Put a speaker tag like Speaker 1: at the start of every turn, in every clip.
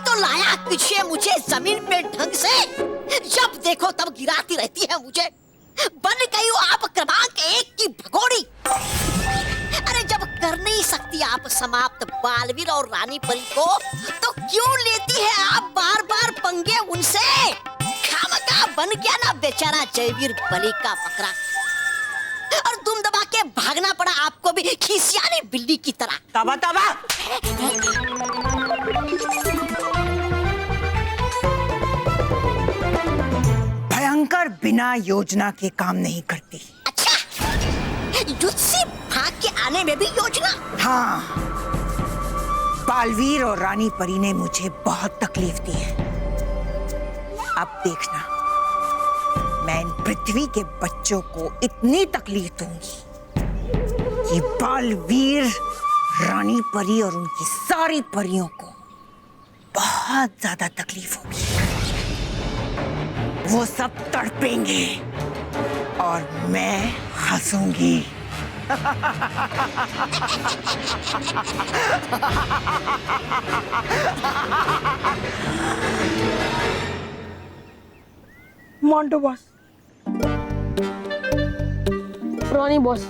Speaker 1: तो लाया पीछे मुझे जमीन पे ढंग से, जब देखो तब गिराती रहती है मुझे। बन गई हो आप क्रमांक 1 की भगोड़ी। अरे जब कर नहीं सकती आप समाप्त बालवीर और रानी परी को, तो क्यों लेती है आप बार बार पंगे उनसे? खामखा बन गया ना बेचारा जयवीर बलि का बकरा, और दुम दबा के भागना पड़ा आपको भी खिसियानी बिल्ली की तरह।
Speaker 2: तबा तबा भयंकर बिना योजना के काम नहीं करती।
Speaker 1: अच्छा, युद्ध से भाग के आने में भी योजना?
Speaker 2: हाँ, बालवीर और रानी परी ने मुझे बहुत तकलीफ दी है। अब देखना, मैं इन पृथ्वी के बच्चों को इतनी तकलीफ दूंगी कि बालवीर, रानी परी और उनकी सारी परियों को बहुत ज्यादा तकलीफ होगी। वो सब तड़पेंगे और मैं हंसूंगी।
Speaker 3: Montu boss, Ronnie boss,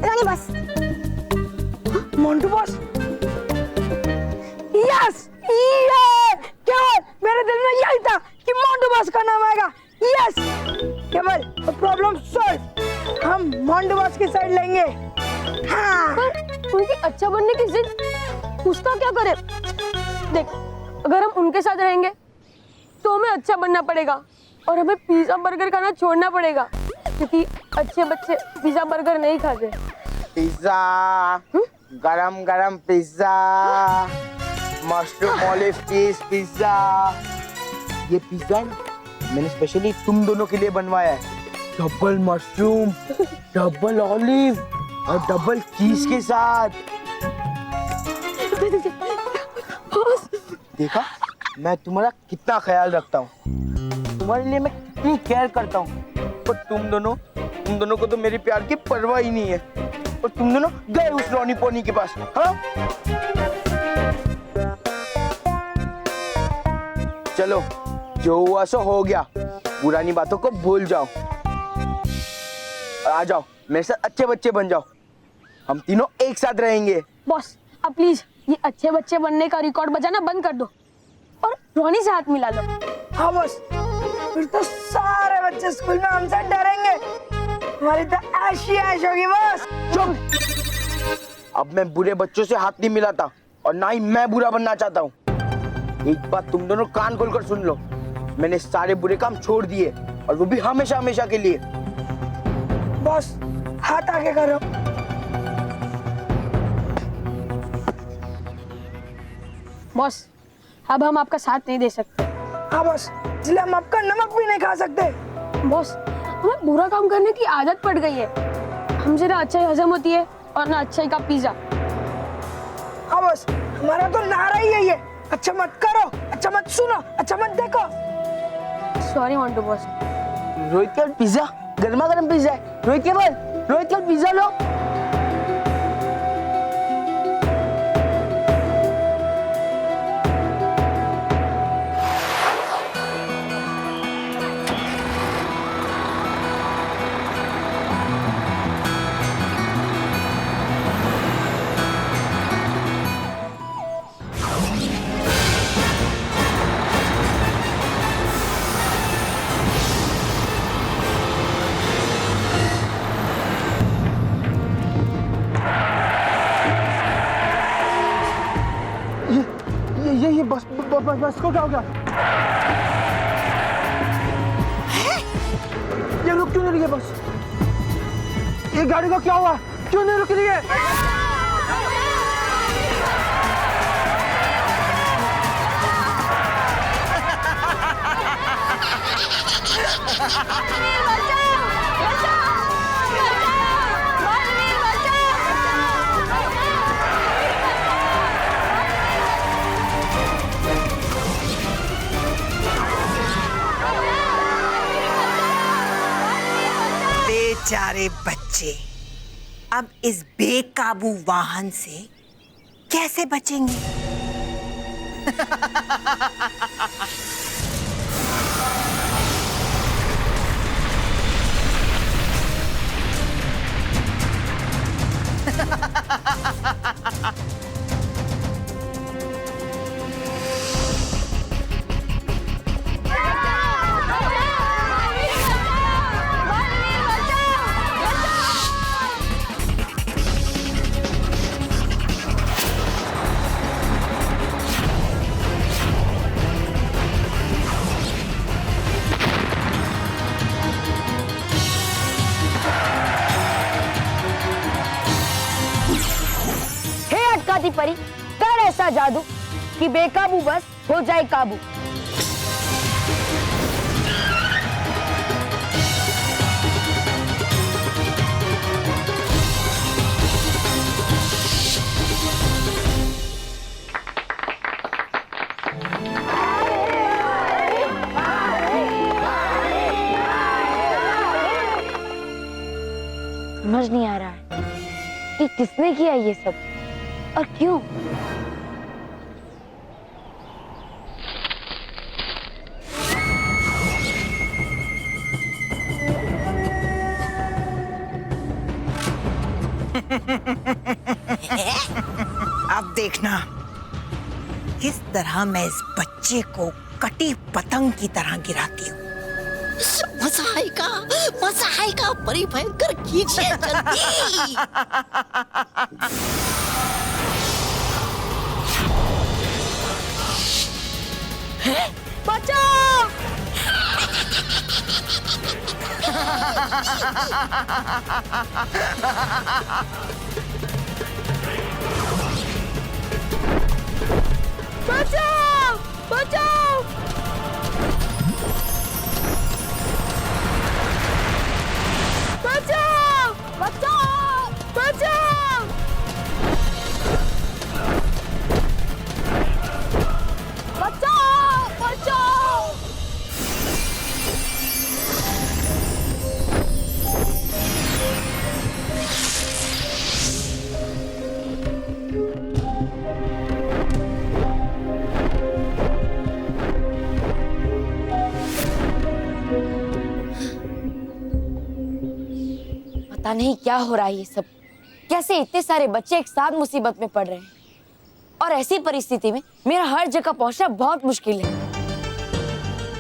Speaker 3: Ronnie boss, Montu boss. Yes, केवल मेरे दिल में यही था कि मोंटू बॉस का नाम आएगा। यस, केवल प्रॉब्लम सॉल्व। हम मोंटू बॉस की साइड लेंगे। हाँ,
Speaker 4: उनकी अच्छा बनने की जिद, उसका क्या करे? देख, अगर हम उनके साथ रहेंगे तो हमें अच्छा बनना पड़ेगा और हमें पिज्जा बर्गर खाना छोड़ना पड़ेगा, क्योंकि अच्छे बच्चे पिज्जा बर्गर नहीं खाते।
Speaker 5: पिज्जा, गरम गरम पिज्जा, मशरूम ऑलिव चीज पिज्जा। ये पिज्जा मैंने स्पेशली तुम दोनों के लिए बनवाया है। डबल मशरूम, डबल ऑलिव और डबल चीज के साथ। देखा मैं तुम्हारा कितना ख्याल रखता हूँ, तुम्हारे लिए मैं कितनी केयर करता हूँ, पर तुम दोनों को तो मेरे प्यार की परवाह ही नहीं है। और तुम दोनों गए उस रोनी पोनी के पास। हाँ, चलो जो हुआ सो हो गया, पुरानी बातों को भूल जाओ। आ जाओ मेरे साथ, अच्छे बच्चे बन जाओ। हम तीनों एक साथ रहेंगे।
Speaker 4: बॉस, अब प्लीज ये अच्छे बच्चे बनने का रिकॉर्ड बजाना बंद कर दो और रोनी से हाथ मिला लो।
Speaker 3: हाँ बॉस, फिर तो सारे बच्चे स्कूल में हमसे डरेंगे। हमारी तो ऐशी ऐश होगी बॉस।
Speaker 5: चुप! अब मैं बुरे बच्चों से हाथ नहीं मिलाता और ना ही मैं बुरा बनना चाहता हूँ। एक बात तुम दोनों कान खोलकर सुन लो, मैंने सारे बुरे काम छोड़ दिए, और वो भी हमेशा हमेशा के लिए।
Speaker 3: बॉस, हाथ आगे करो।
Speaker 4: बॉस, अब हम आपका साथ नहीं दे सकते।
Speaker 3: हाँ बॉस, इसलिए हम आपका नमक भी नहीं खा सकते।
Speaker 4: बॉस, हमें बुरा काम करने की आदत पड़ गई है। हमसे ना अच्छाई हजम होती है और ना अच्छाई का पिज्जा।
Speaker 3: हाँ बॉस, हमारा तो नारा ही यही है, अच्छा मत करो, अच्छा मत सुनो, अच्छा मत देखो।
Speaker 4: Sorry Montu boss.
Speaker 5: रोहित का पिज्जा, गर्मा गर्म पिज्जा है। रोहित का पिज्जा लो। ये बस को क्या हो गया? ये लोग क्यों नहीं रुके बस? ये गाड़ी को क्या हुआ? क्यों नहीं रुक रही है?
Speaker 2: बेचारे बच्चे, अब इस बेकाबू वाहन से कैसे बचेंगे?
Speaker 4: परी, कर ऐसा जादू कि बेकाबू बस हो जाए काबू। समझ नहीं आ रहा है कि किसने किया ये सब और क्यों।
Speaker 2: अब देखना किस तरह मैं इस बच्चे को कटी पतंग की तरह गिराती हूँ।
Speaker 1: मजा आएगा परी भयंकर, कीजिए जल्दी।
Speaker 4: बचाओ! बचाओ! बचाओ! बचाओ! बचाओ! बचाओ! बचाओ! बचाओ! पता नहीं क्या हो रहा है ये सब, कैसे इतने सारे बच्चे एक साथ मुसीबत में पड़ रहे हैं और ऐसी परिस्थिति में मेरा हर जगह पहुंचना बहुत मुश्किल है।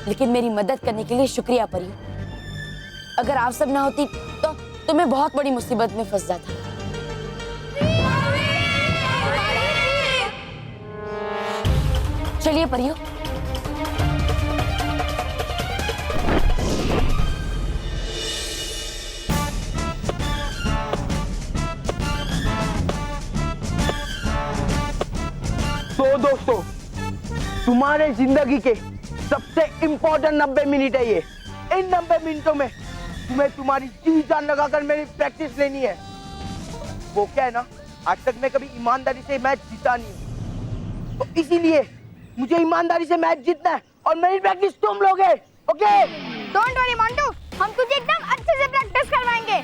Speaker 4: लेकिन मेरी मदद करने के लिए शुक्रिया परी। अगर आप सब ना होती तो मैं बहुत बड़ी मुसीबत में फंस जाता। चलिए परियो।
Speaker 5: तो दोस्तों, तुम्हारे जिंदगी के सबसे इम्पोर्टेंट 90 मिनट है ये। इन 90 मिनटों में तुम्हें तुम्हारी जी जान लगाकर मेरी प्रैक्टिस लेनी है। वो क्या है ना, आज तक मैं कभी ईमानदारी से मैच जीता नहीं हूं, तो इसीलिए मुझे ईमानदारी से मैच जीतना है और मेरी प्रैक्टिस तुम लोगे। ओके?
Speaker 6: डोंट वरी मोंटू, हम तुझे एकदम अच्छे से प्रैक्टिस करवाएंगे।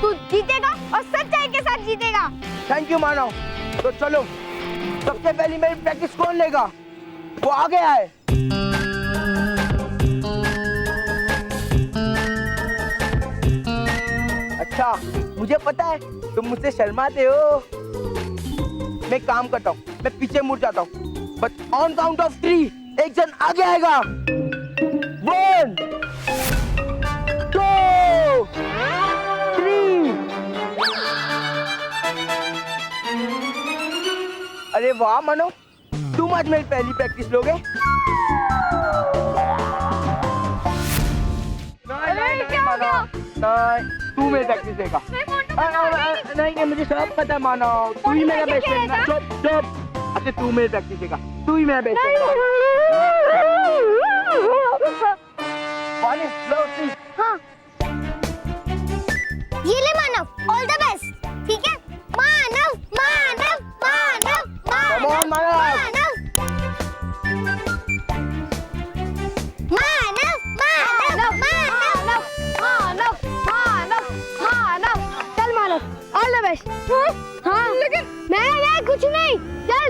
Speaker 6: तू जीतेगा और सच्चाई के साथ जीतेगा।
Speaker 5: थैंक यू मानव। तो चलो, सबसे पहले मेरी प्रैक्टिस कौन लेगा? वो आ गया है। अच्छा, मुझे पता है तुम मुझसे शर्माते हो। मैं काम करता हूँ, मैं पीछे मुड़ जाता हूँ, बट ऑन काउंट ऑफ 3 एक जन आगे आएगा। 1 2 3। अरे वाह मनो, तुम आज मेरी पहली प्रैक्टिस लोगे? नहीं मानो, नहीं, तू मेरी प्रैक्टिस देगा। नहीं, मुझे सब पता है मानो, तू ही मेरा बेस्ट फ्रेंड है। चुप। अच्छा, तू मेरी प्रैक्टिस देगा, तू ही मेरा बेस्ट फ्रेंड है।
Speaker 6: हाँ, ये ले मानव, ऑल द बेस्ट। ठीक है? मानव मानव मानव मानव मानव मानव मानव मानव मानव मानव। चल मानव, ऑल द हाँ लेकिन मैं कुछ नहीं चल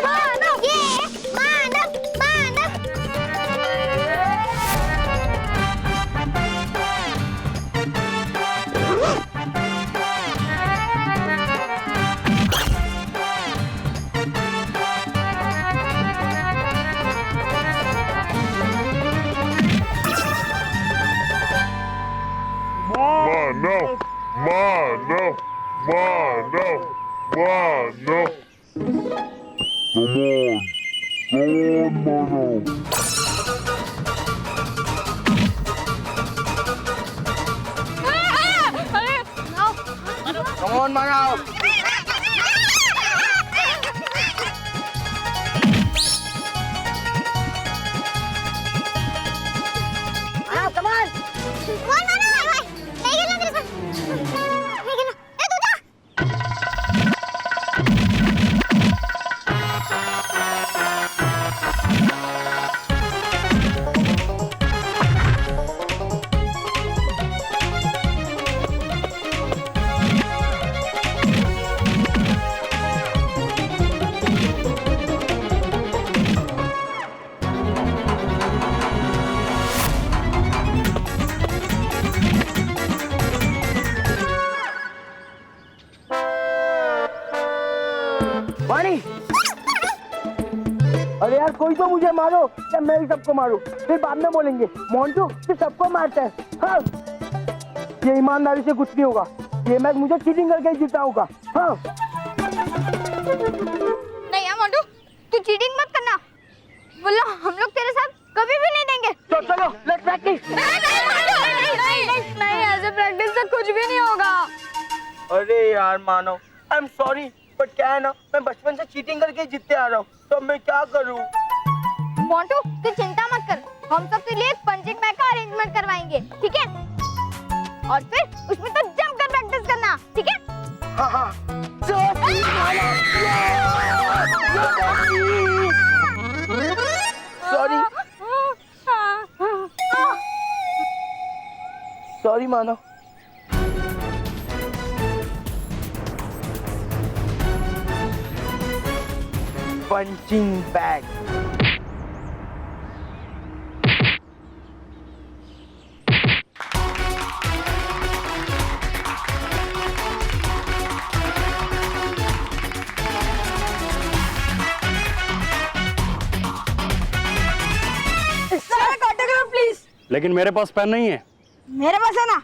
Speaker 6: मानव ये मानव मानव
Speaker 7: Mano, mano, mano, mano. Come on, mano.
Speaker 5: Come on, Manav. वाणी, अरे यार कोई तो मुझे मारो या मैं ही सबको मारूं, फिर बाद में बोलेंगे मोंटू फिर सबको मारता है। हाँ, ये ईमानदारी से कुछ नहीं होगा, ये मैच मुझे चीटिंग करके ही जीता होगा। हाँ
Speaker 6: नहीं यार मोंटू, तू चीटिंग मत करना, बोला हम लोग तेरे साथ कभी भी नहीं देंगे।
Speaker 5: तो चलो लेट्स प्रैक्टिस।
Speaker 4: नहीं ऐसे प्रैक्टिस से कुछ भी नहीं होगा।
Speaker 5: अरे यार मानो, आई एम सॉरी, बट क्या है ना, मैं बचपन से चीटिंग करके जीतते आ रहा हूँ, तो मैं क्या करूँ?
Speaker 6: मोंटू तू चिंता मत कर, हम सब के लिए एक पंचिंग बैग का अरेंजमेंट करवाएंगे, ठीक है? और फिर उसमें तो जम कर प्रैक्टिस करना, ठीक है?
Speaker 5: हाँ हाँ। सॉरी सॉरी मानो। Punching bag.
Speaker 8: लेकिन मेरे पास पेन नहीं है।
Speaker 3: मेरे पास है ना।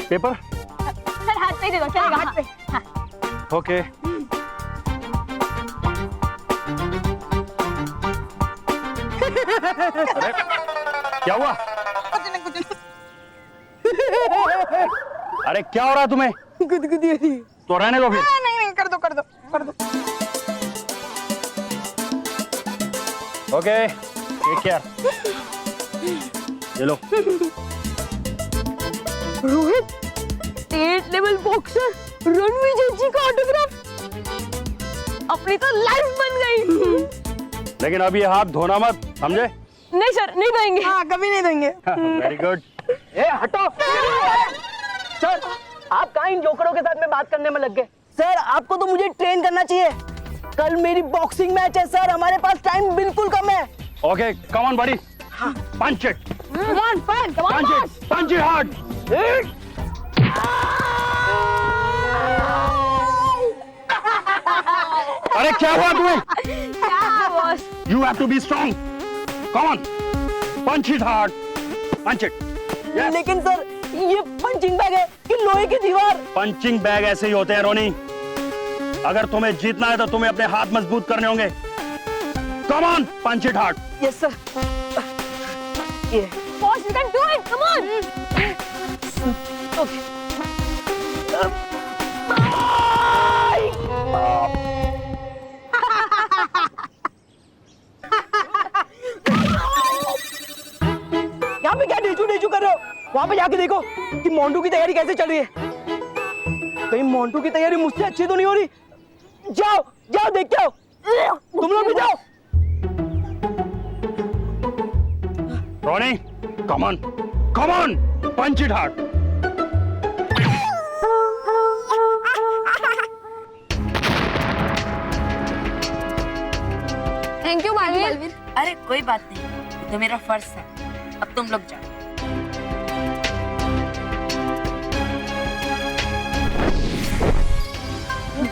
Speaker 8: पेपर?
Speaker 4: सर हाथ पे दे दो, चलेगा हाथ पे। हाँ।
Speaker 8: ओके। अरे क्या हुआ? अरे क्या हो रहा है तुम्हें?
Speaker 3: गुदगुदी हो रही है।
Speaker 8: तो रहने दो फिर।
Speaker 3: नहीं कर दो कर दो कर दो।
Speaker 8: Okay, take care. ये लो।
Speaker 4: Rohit, state level boxer Ranveer ji का ऑटोग्राफ, अपनी तो लाइफ बन गई।
Speaker 8: लेकिन अब ये हाथ धोना मत, समझे?
Speaker 4: नहीं सर, नहीं देंगे।
Speaker 3: हाँ कभी नहीं देंगे।
Speaker 8: Very good.
Speaker 5: ए हटो। सर, आप कहाँ इन जोकरों के साथ में बात करने में लग गए? सर, आपको तो मुझे ट्रेन करना चाहिए। कल मेरी बॉक्सिंग मैच है सर, हमारे पास टाइम बिल्कुल कम है।
Speaker 8: ओके, कम ऑन बड़ी। Punch it.
Speaker 4: Come on, fun, come on,
Speaker 8: punch it, punch it hard. अरे क्या हुआ तुम्हें?
Speaker 4: क्या boss?
Speaker 8: You have to be strong. Come on, punch it hard. Punch it. Yes.
Speaker 5: लेकिन सर, ये पंचिंग बैग है कि लोहे की दीवार?
Speaker 8: पंचिंग बैग ऐसे ही होते हैं रोनी। अगर तुम्हें जीतना है तो तुम्हें अपने हाथ मजबूत करने होंगे। Come on, punch it hard.
Speaker 5: Yes sir. ये
Speaker 4: Boss, you can do it. Come on.
Speaker 5: Okay. यहाँ पे क्या ढीचू कर रहे हो? वहाँ पे जाके देखो कि मोंटू की तैयारी कैसे चल रही है। कहीं मोंटू की तैयारी मुझसे अच्छी तो नहीं हो रही? जाओ जाओ देख के आओ। तुम लोग भी जाओ।
Speaker 8: रोनी, Come on, come on, punch it hard.
Speaker 4: Thank you Baalveer.
Speaker 9: अरे कोई बात नहीं, ये तो मेरा फर्ज था। अब तुम लोग जाओ।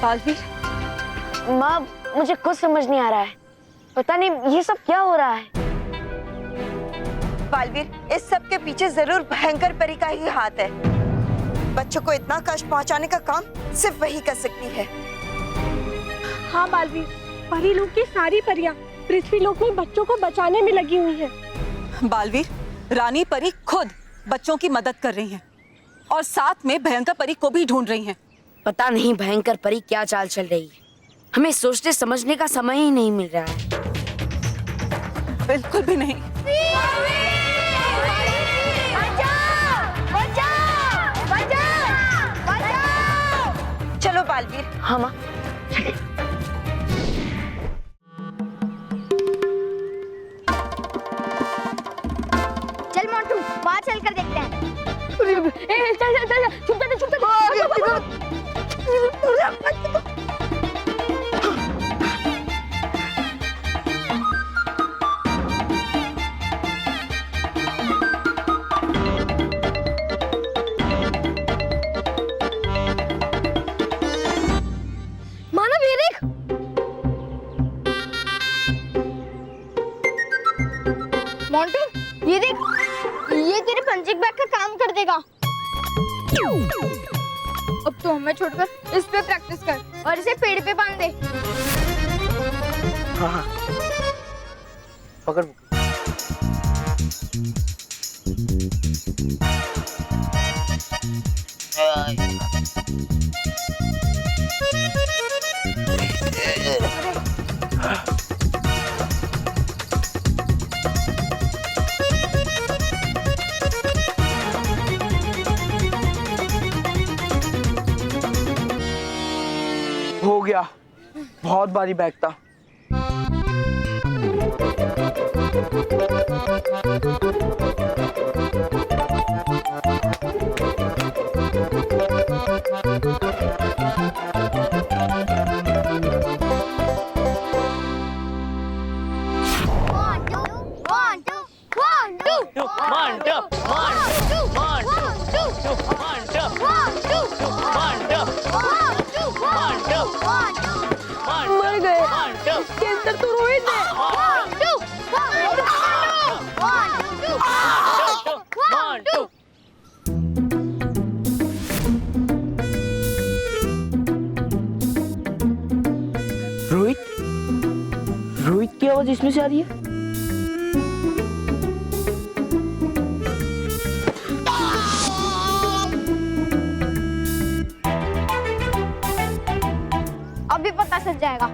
Speaker 4: बालवीर, माँ मुझे कुछ समझ नहीं आ रहा है। पता नहीं ये सब क्या हो रहा है।
Speaker 2: बालवीर, इस सब के पीछे जरूर भयंकर परी का ही हाथ है। बच्चों को इतना कष्ट पहुंचाने का काम सिर्फ वही कर सकती है।
Speaker 4: हाँ बालवीर, परी लोग की सारी परियां पृथ्वी लोक में बच्चों को बचाने में लगी हुई हैं।
Speaker 10: बालवीर, रानी परी खुद बच्चों की मदद कर रही हैं और साथ में भयंकर परी को भी ढूंढ रही हैं।
Speaker 9: पता नहीं भयंकर परी क्या चाल चल रही है। हमें सोचने समझने का समय ही नहीं मिल रहा है।
Speaker 10: बिल्कुल भी नहीं।
Speaker 2: चलो बालवीर।
Speaker 4: हाँ माँ।
Speaker 6: चल मोंटू, वहाँ चल कर देखते हैं।
Speaker 4: चल चल चल, छुप जा छुप जा।
Speaker 6: मानव ये देख। मोंटू ये देख, ये तेरे पंचिंग बैग का काम कर देगा। अब तो हमें छोड़कर इस पे प्रैक्टिस कर और इसे पेड़ पे बांध दे।
Speaker 5: हाँ हाँ, पकड़। हो गया, बहुत भारी बैग था।
Speaker 4: मर गए। इसके अंदर तो रोहित है।
Speaker 5: रोहित, रोहित की आवाज इसमें से आ रही है।
Speaker 6: अभी पता चल जाएगा।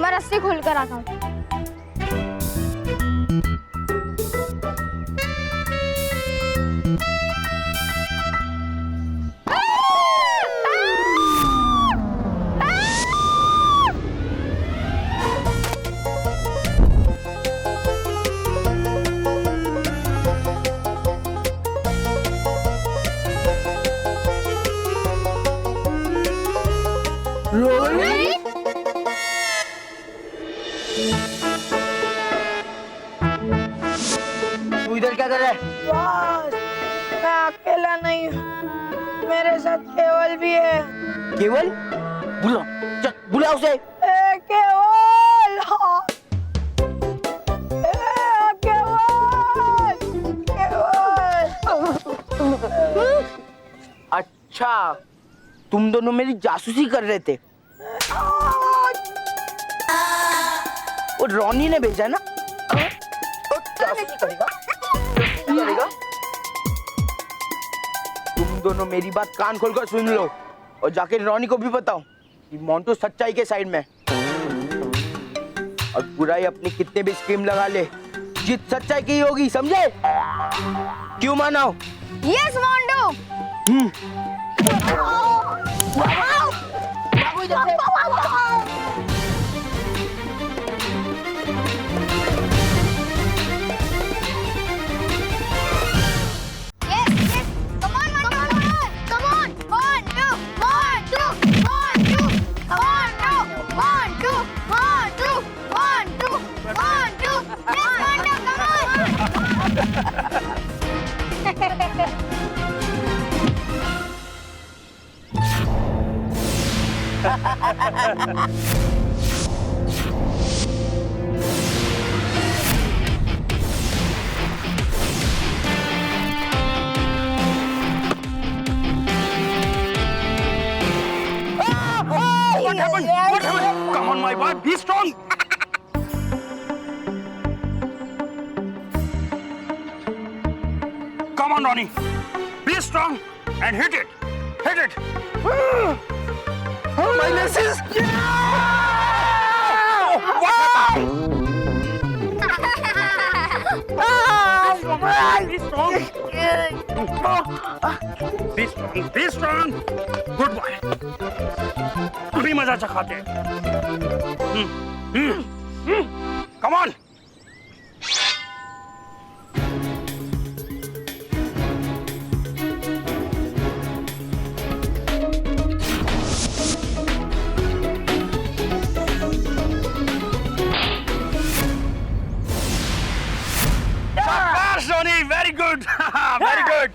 Speaker 6: मैं रस्सी खोल कर आता हूँ।
Speaker 5: तू इधर क्या कर रहा है?
Speaker 3: बॉस, मैं अकेला नहीं हूँ, मेरे साथ केवल भी है।
Speaker 5: केवल? बुला, चल बुला उसे।
Speaker 3: केवल, हाँ। केवल, केवल।
Speaker 5: अच्छा, तुम दोनों मेरी जासूसी कर रहे थे। वो रॉनी ने भेजा ना? जासूसी करेगा? करेगा? तुम दोनों मेरी बात कान खोलकर सुन लो और जाके रॉनी को भी बताओ कि मोंटू सच्चाई के साइड में और बुराई अपनी कितने भी स्कीम लगा ले, जीत सच्चाई की होगी, समझे? क्यों मानो?
Speaker 6: Yes Montu.
Speaker 8: What happened? What happened? Come on, my boy, be strong. Come on, Ronnie. Be strong and hit it. Hit it. My laces. What happened? Be strong. Be strong. Be strong. Good boy. अभी मजा चखाते हैं। Come on. Shabash, Ronnie. Very good. Very good.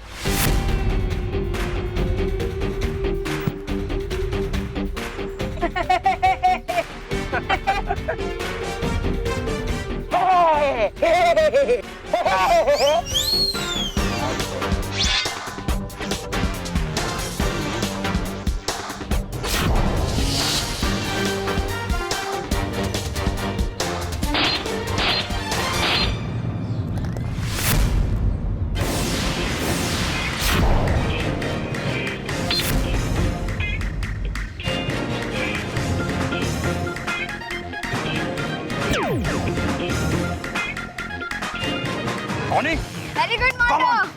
Speaker 8: Ronnie,
Speaker 6: Very good,
Speaker 8: come on.
Speaker 6: Mondo.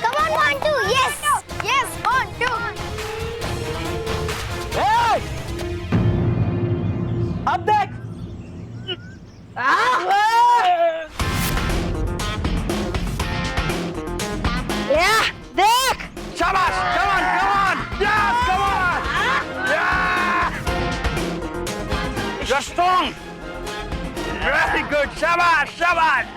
Speaker 6: Come on, Mondo. Yes. Yes, Mondo.
Speaker 3: Hey! अब देख देख
Speaker 8: Shabash. Come on. Come on. Yes, come on. Yeah. You're strong. Very good. Shabash. Shabash.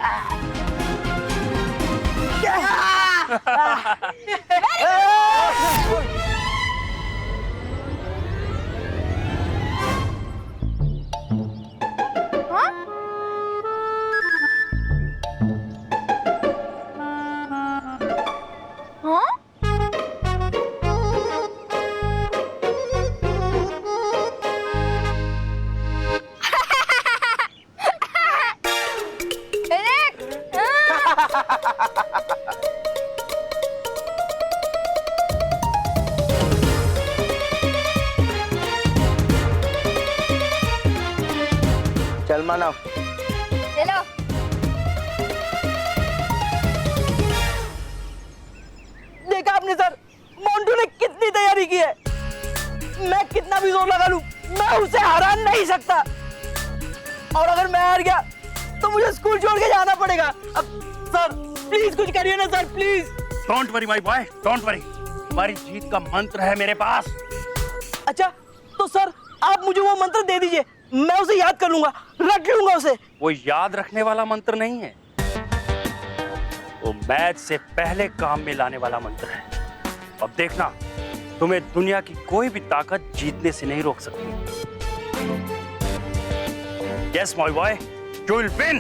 Speaker 5: चल मानव।
Speaker 6: चलो।
Speaker 3: देखा आपने sir, Montu ने कितनी तैयारी की है। मैं कितना भी जोर लगा लूं, मैं उसे हरा नहीं सकता। और अगर मैं हार गया तो मुझे स्कूल छोड़ के जाना पड़ेगा। अब सर प्लीज कुछ करिए ना sir, please.
Speaker 8: Don't worry, my boy. Don't worry. हमारी जीत का मंत्र है मेरे पास।
Speaker 3: अच्छा तो सर आप मुझे वो मंत्र दे दीजिए, मैं उसे याद कर लूंगा, रख लूंगा उसे।
Speaker 8: वो याद रखने वाला मंत्र नहीं है, वो मैच से पहले काम में लाने वाला मंत्र है। अब देखना, तुम्हें दुनिया की कोई भी ताकत जीतने से नहीं रोक सकती। Yes, my boy, you will win.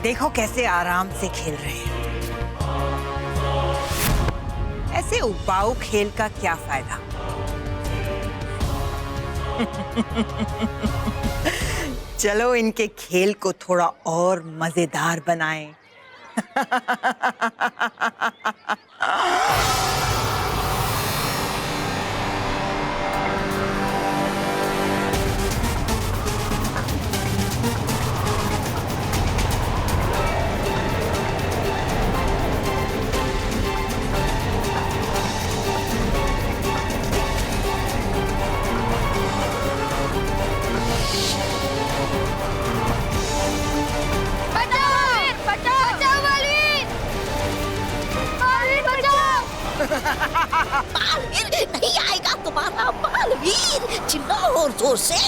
Speaker 2: देखो कैसे आराम से खेल रहे हैं। ऐसे उबाऊ खेल का क्या फायदा? चलो इनके खेल को थोड़ा और मजेदार बनाएं।
Speaker 1: बालवीर नहीं आएगा तुम्हारा बालवीर, चिल्लाओ और जोर से।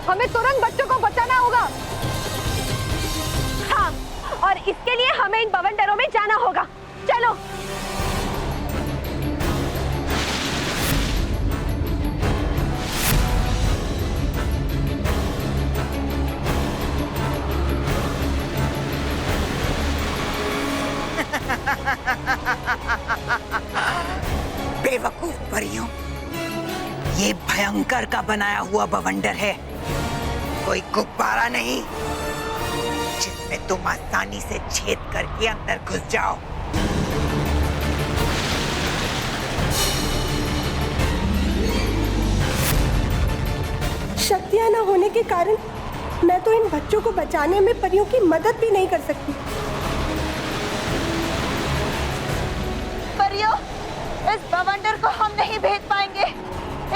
Speaker 4: हमें तुरंत बच्चों को बचाना होगा। हाँ, और इसके लिए हमें इन बवंडरों में जाना होगा। चलो।
Speaker 2: बेवकूफ परियों, ये भयंकर का बनाया हुआ बवंडर है, कोई गुब्बारा नहीं जिसमें तुम आसानी से छेद करके अंदर घुस जाओ।
Speaker 3: शक्तियां न होने के कारण मैं तो इन बच्चों को बचाने में परियों की मदद भी नहीं कर सकती।
Speaker 4: परियों, इस बवंडर को हम नहीं भेज पाएंगे,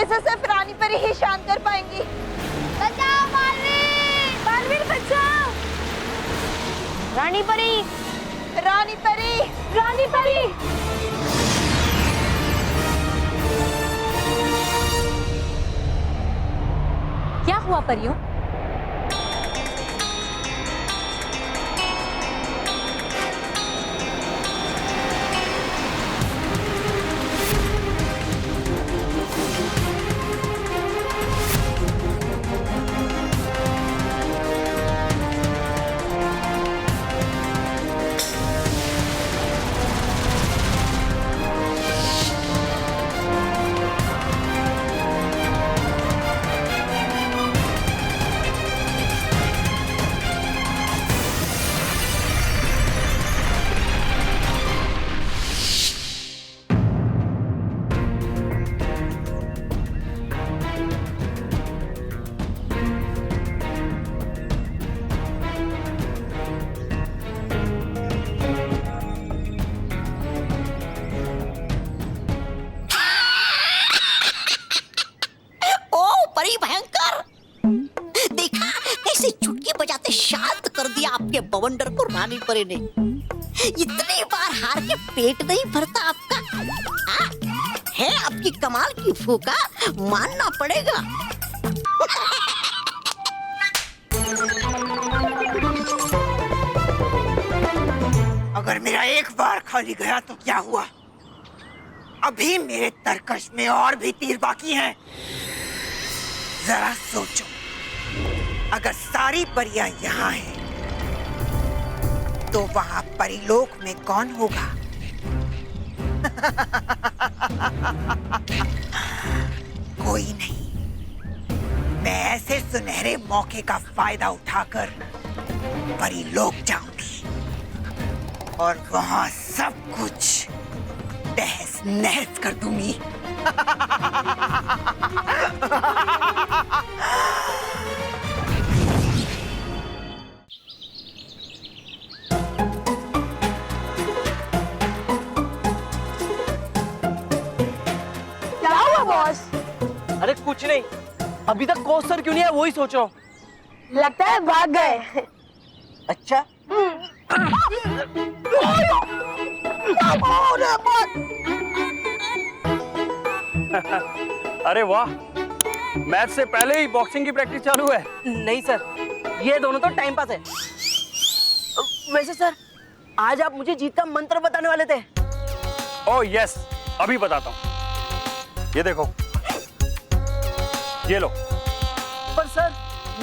Speaker 4: इसे सिर्फ रानी परी ही शांत कर पाएंगी।
Speaker 6: बचाओ बालवीर! बालवीर बचाओ! रानी परी!
Speaker 4: रानी परी! रानी परी!
Speaker 10: क्या हुआ परियों?
Speaker 1: शांत कर दिया आपके बवंडर को रानी परी ने। इतनी बार हार के पेट नहीं भरता आपका। है आपकी कमाल की फूका, मानना पड़ेगा।
Speaker 2: अगर मेरा एक बार खाली गया तो क्या हुआ? अभी मेरे तरकश में और भी तीर बाकी हैं। जरा सोचो, अगर सारी परियां यहाँ हैं, तो वहां परिलोक में कौन होगा? कोई नहीं। मैं ऐसे सुनहरे मौके का फायदा उठाकर परिलोक जाऊंगी और वहां सब कुछ तहस नहस कर दूंगी।
Speaker 4: क्या हुआ बॉस?
Speaker 5: अरे कुछ नहीं, अभी तक कोच सर क्यों नहीं है वही सोच रहा हूँ।
Speaker 4: लगता है भाग गए।
Speaker 5: अच्छा
Speaker 8: अरे वाह, मैच से पहले ही बॉक्सिंग की प्रैक्टिस चालू है।
Speaker 5: नहीं सर, ये दोनों तो टाइम पास है। वैसे सर, आज आप मुझे जीत का मंत्र बताने वाले थे।
Speaker 8: ओह यस, अभी बताता हूँ। ये देखो, ये लो।
Speaker 5: पर सर,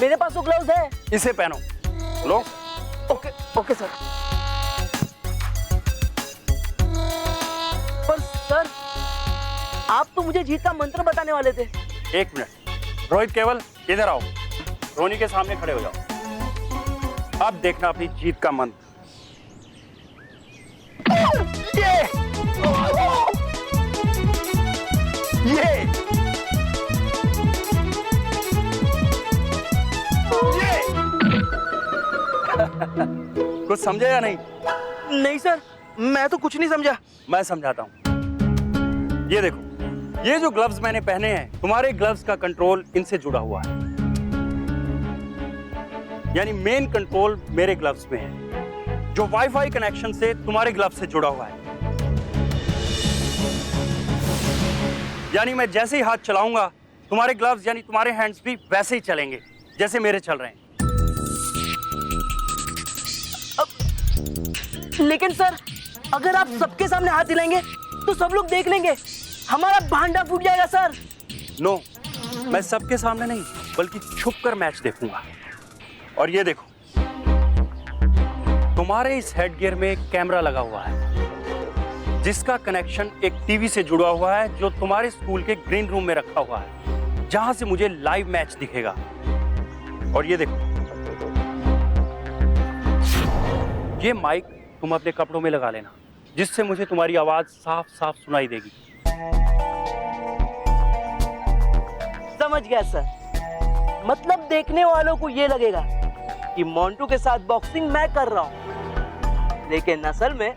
Speaker 5: मेरे पास तो ग्लव्स है।
Speaker 8: इसे पहनो। लो।
Speaker 5: Okay okay sir. पर सर, आप तो मुझे जीत का मंत्र बताने वाले थे।
Speaker 8: एक मिनट, रोहित केवल इधर आओ। रोनी के सामने खड़े हो जाओ। अब देखना अपनी जीत का मंत्र। कुछ समझे या नहीं?
Speaker 5: नहीं सर, मैं तो कुछ नहीं समझा।
Speaker 8: मैं समझाता हूँ। ये देखो, ये जो ग्लव्स मैंने पहने हैं, तुम्हारे ग्लव्स का कंट्रोल इनसे जुड़ा हुआ है। यानी मेन कंट्रोल मेरे ग्लव्स में है, जो वाईफाई कनेक्शन से तुम्हारे ग्लव्स से जुड़ा हुआ है। यानी मैं जैसे ही हाथ चलाऊंगा, तुम्हारे ग्लव्स यानी तुम्हारे हैंड्स भी वैसे ही चलेंगे जैसे मेरे चल रहे हैं।
Speaker 5: लेकिन सर, अगर आप सबके सामने हाथ हिलाएंगे तो सब लोग देख लेंगे, हमारा भांडा फूट जाएगा सर।
Speaker 8: नो, मैं सबके सामने नहीं बल्कि छुप कर मैच देखूंगा। और ये देखो, तुम्हारे इस हेडगियर में एक कैमरा लगा हुआ है, जिसका कनेक्शन एक टीवी से जुड़ा हुआ है, जो तुम्हारे स्कूल के ग्रीन रूम में रखा हुआ है, जहां से मुझे लाइव मैच दिखेगा। और ये देखो, ये माइक तुम अपने कपड़ों में लगा लेना, जिससे मुझे तुम्हारी आवाज साफ साफ सुनाई देगी।
Speaker 5: समझ गया सर, मतलब देखने वालों को ये लगेगा कि मोंटू के साथ बॉक्सिंग मैं कर रहा हूँ, लेकिन असल में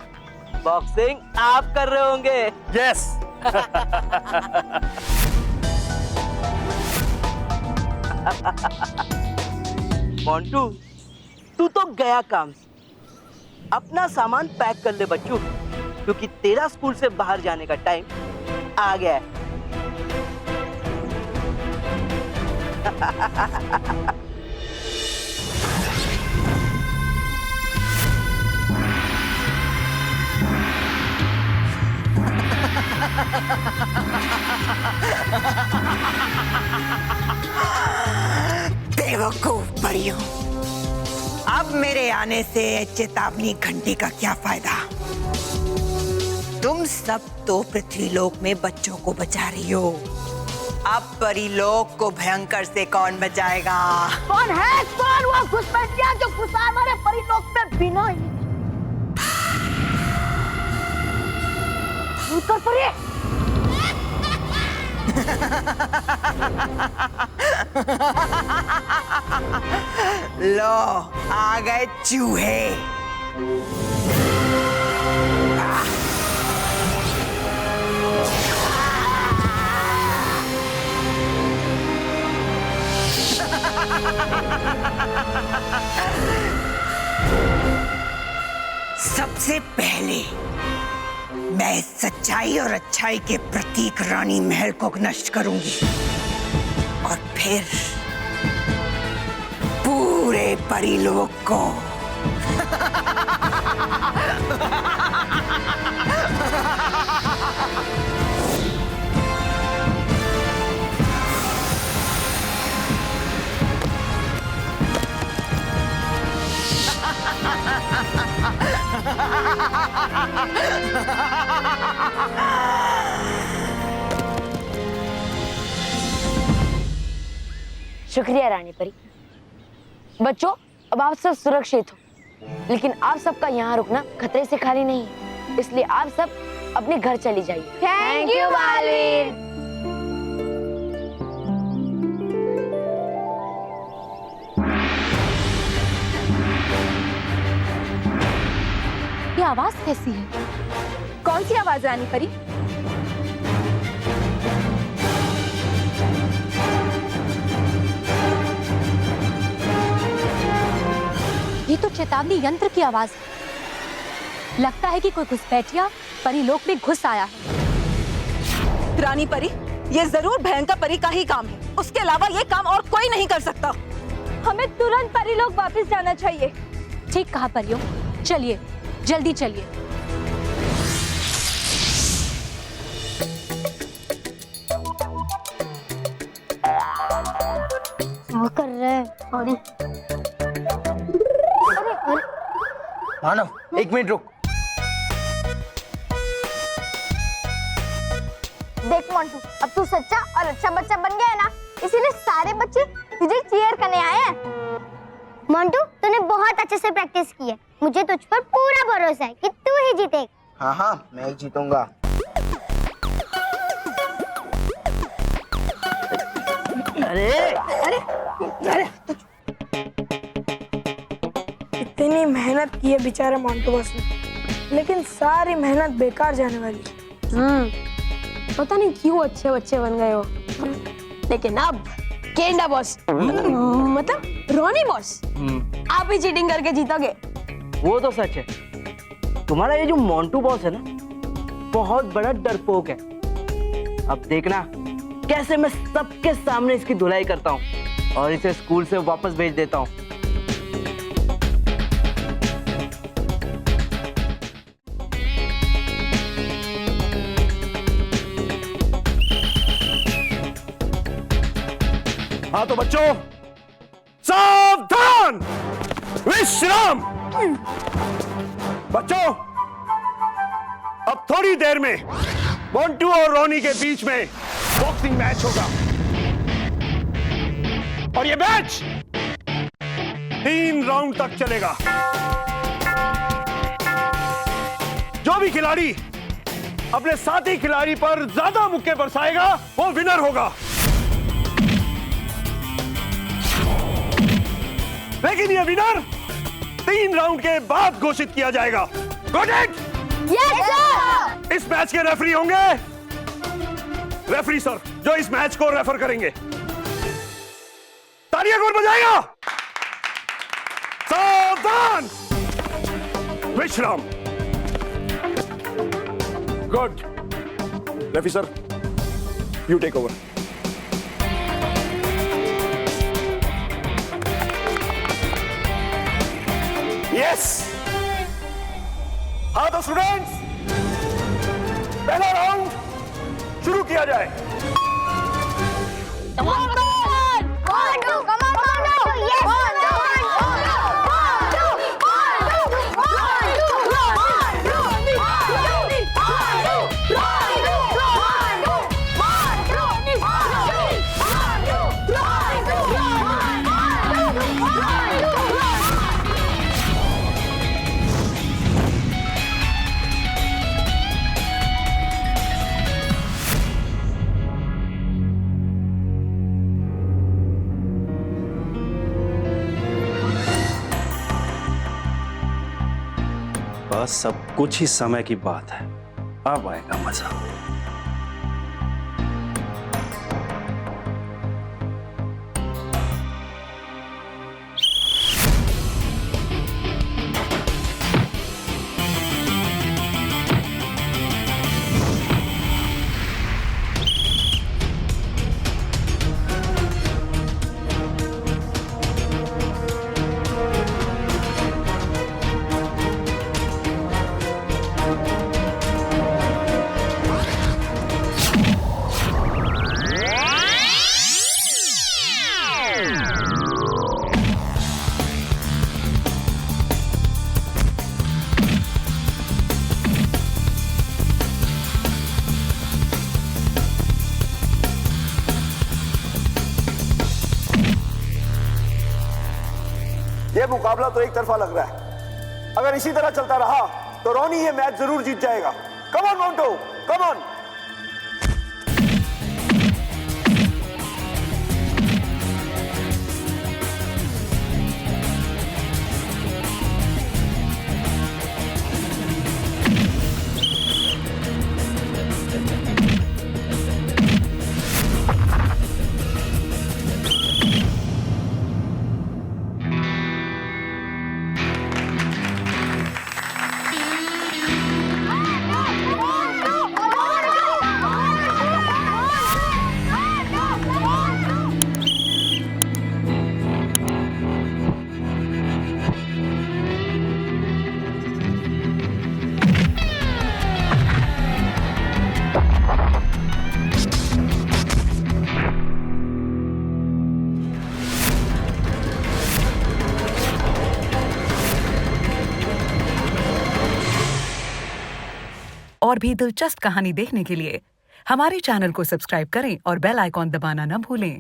Speaker 5: बॉक्सिंग आप कर रहे होंगे।
Speaker 8: यस।
Speaker 5: मोंटू, तू तो गया काम से। अपना सामान पैक कर ले बच्चू, क्योंकि तेरा स्कूल से बाहर जाने का टाइम आ गया है।
Speaker 2: बेवकूफ परियों, अब मेरे आने से चेतावनी घंटी का क्या फायदा? तुम सब तो पृथ्वीलोक में बच्चों को बचा रही हो, अब परीलोक को भयंकर से कौन बचाएगा?
Speaker 3: कौन है? कौन वो घुसपैठिया जो घुसा हमारे परीलोक में बिना ही? उत्तर परी।
Speaker 2: लो, आ गए चूहे। सबसे पहले मैं सच्चाई और अच्छाई के प्रतीक रानी महल को नष्ट करूंगी, और फिर पूरे परीलोक को।
Speaker 9: शुक्रिया रानी परी। बच्चों, अब आप सब सुरक्षित हो, लेकिन आप सबका यहाँ रुकना खतरे से खाली नहीं है, इसलिए आप सब अपने घर चली जाइए।
Speaker 6: थैंक यू मालिन।
Speaker 10: ये आवाज कैसी है? कौन सी आवाज रानी परी? ये तो चेतावनी यंत्र की आवाज है। लगता है कि कोई घुसपैठिया परीलोक में घुस आया है। रानी परी, ये जरूर भयंकर परी का ही काम है, उसके अलावा ये काम और कोई नहीं कर सकता।
Speaker 4: हमें तुरंत परीलोक वापस जाना चाहिए।
Speaker 10: ठीक कहा परियों, चलिए जल्दी चलिए।
Speaker 6: क्या कर रहे हैं? अरे
Speaker 5: मानव, एक मिनट रुक।
Speaker 6: देख मोंटू, अब तू सच्चा और अच्छा बच्चा बन गया है ना, इसीलिए सारे बच्चे तुझे चीयर करने आए हैं। मोंटू, तूने बहुत अच्छे से प्रैक्टिस की है, मुझे तुझ पर पूरा भरोसा है कि तू ही जीतेगा।
Speaker 5: हाँ हाँ, मैं ही जीतूंगा।
Speaker 3: इतनी मेहनत की है बेचारे मोंटू बॉस ने, लेकिन सारी मेहनत बेकार जाने वाली है।
Speaker 4: पता नहीं क्यों अच्छे बच्चे बन गए हो, लेकिन अब केंडा बॉस मतलब रोनी बॉस आप ही चीटिंग करके जीतोगे।
Speaker 5: वो तो सच है। तुम्हारा ये जो मोंटू बॉस है ना, बहुत बड़ा डरपोक है। अब देखना कैसे मैं सबके सामने इसकी धुलाई करता हूँ और इसे स्कूल से वापस भेज देता हूँ।
Speaker 11: हाँ तो बच्चों सावधान, विश्राम। बच्चों अब थोड़ी देर में मोंटू और रोनी के बीच में बॉक्सिंग मैच होगा और ये मैच 3 राउंड तक चलेगा। जो भी खिलाड़ी अपने साथी खिलाड़ी पर ज्यादा मुक्के बरसाएगा वो विनर होगा। लेकिन ये विनर 3 राउंड के बाद घोषित किया जाएगा। Got it?
Speaker 6: Yes sir.
Speaker 11: इस मैच के रेफरी होंगे रेफरी सर, जो इस मैच को रेफर करेंगे। तालियां कौन बजाएगा? सावधान, विश्राम। Good. Referee sir, you take over. Yes. हाँ तो स्टूडेंट्स, पहला राउंड शुरू किया जाए।
Speaker 8: बस सब कुछ ही समय की बात है, अब आएगा मजा।
Speaker 11: ये मुकाबला तो एक तरफा लग रहा है। अगर इसी तरह चलता रहा तो रोनी ये मैच जरूर जीत जाएगा। Come on Montu, come on.
Speaker 12: और भी दिलचस्प कहानी देखने के लिए हमारे चैनल को सब्सक्राइब करें और बेल आइकॉन दबाना न भूलें।